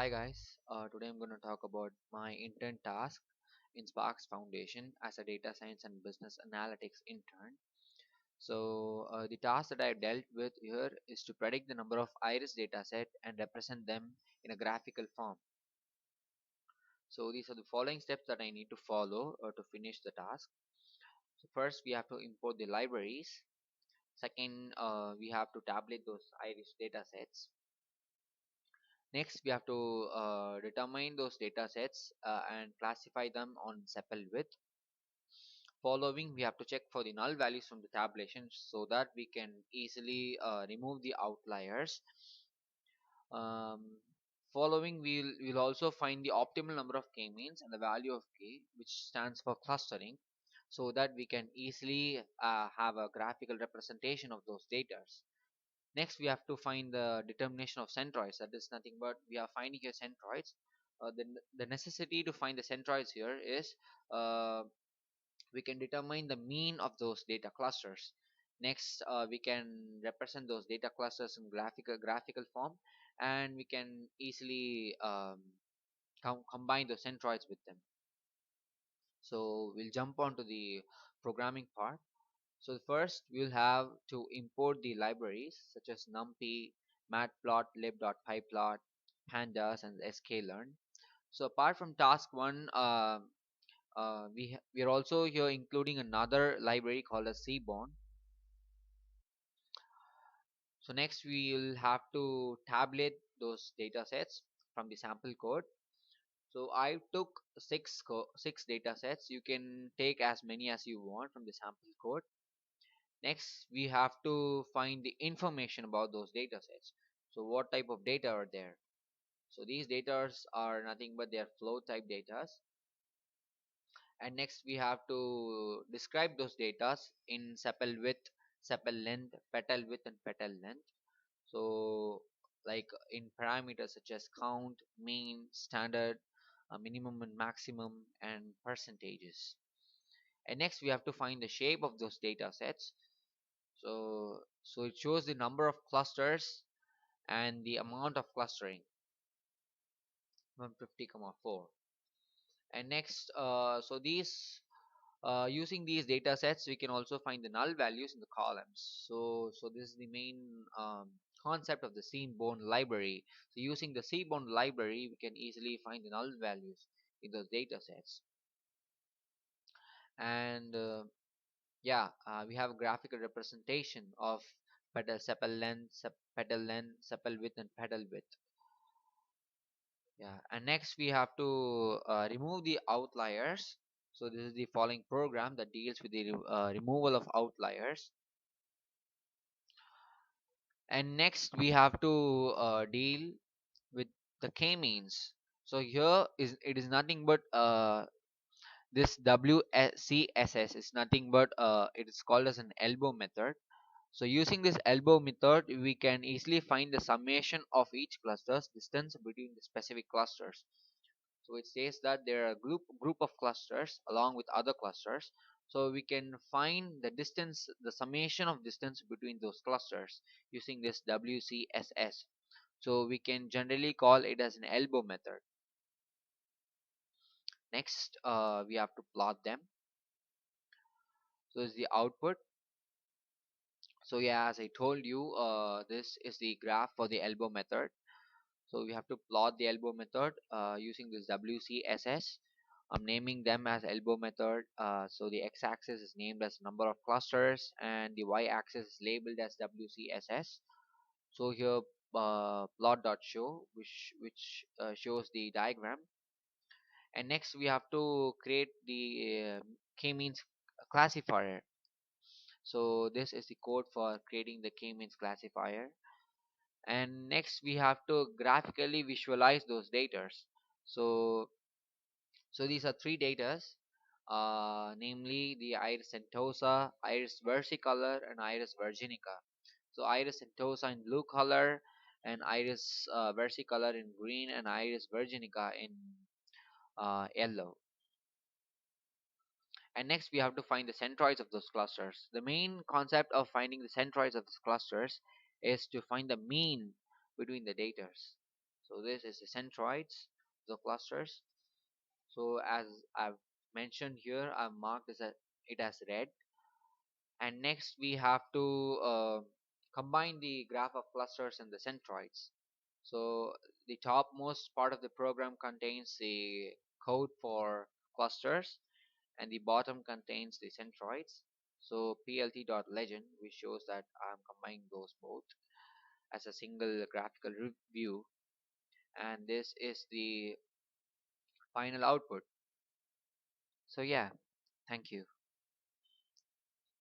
Hi guys, today I'm going to talk about my intern task in Sparks Foundation as a data science and business analytics intern. The task that I dealt with here is to predict the number of iris dataset and represent them in a graphical form. So these are the following steps that I need to follow to finish the task. So first we have to import the libraries. Second, we have to tabulate those iris datasets. Next, we have to determine those data sets and classify them on sepal width. Following, we have to check for the null values from the tabulation so that we can easily remove the outliers. Um, Following, we'll also find the optimal number of k-means and the value of k, which stands for clustering, so that we can easily have a graphical representation of those data. Next, we have to find the determination of centroids. That is nothing but we are finding here centroids. The necessity to find the centroids here is uh, we can determine the mean of those data clusters. Next, we can represent those data clusters in graphical form, and we can easily combine those centroids with them. So we'll jump on to the programming part. So first we'll have to import the libraries such as NumPy, Matplot, lib.pyplot, pandas, and sklearn. So apart from task one, we are also here including another library called as Seaborn. So next we will have to tabulate those data sets from the sample code. So I took six data sets. You can take as many as you want from the sample code. Next, we have to find the information about those data sets. So what type of data are there? So these data are nothing but their flow type data. And next we have to describe those data in sepal width, sepal length, petal width, and petal length. So like in parameters such as count, mean, standard, minimum and maximum, and percentages. And next we have to find the shape of those data sets. So it shows the number of clusters and the amount of clustering 150,4. And next, using these data sets, we can also find the null values in the columns. So this is the main concept of the Seaborn library. So using the Seaborn library, we can easily find the null values in those data sets. And we have a graphical representation of sepal length, petal length, sepal width, and petal width. Yeah, and next we have to remove the outliers. So this is the following program that deals with the removal of outliers. And next we have to deal with the k-means. So here is it is nothing but this WCSS is nothing but it is called as an elbow method. So using this elbow method, we can easily find the summation of each cluster's distance between the specific clusters. So it says that there are a group of clusters along with other clusters. So we can find the distance, the summation of distance between those clusters using this WCSS. So we can generally call it as an elbow method. Next, we have to plot them. So is the output. So yeah, as I told you, this is the graph for the elbow method. So we have to plot the elbow method using this WCSS. I'm naming them as elbow method. So the x-axis is named as number of clusters and the y-axis is labeled as WCSS. So here plot.show which shows the diagram. And next we have to create the k-means classifier. So this is the code for creating the k-means classifier. And next we have to graphically visualize those data. So so these are three datas, namely the iris centosa, iris versicolor, and iris virginica. So iris centosa in blue color, and iris versicolor in green, and iris virginica in yellow. And next we have to find the centroids of those clusters. The main concept of finding the centroids of these clusters is to find the mean between the datas. So this is the centroids, the clusters. So as I've mentioned here, I've marked it as red. And next we have to combine the graph of clusters and the centroids. So the topmost part of the program contains the code for clusters, and the bottom contains the centroids. So plt.legend, which shows that I'm combining those both as a single graphical view, and this is the final output. So yeah, thank you.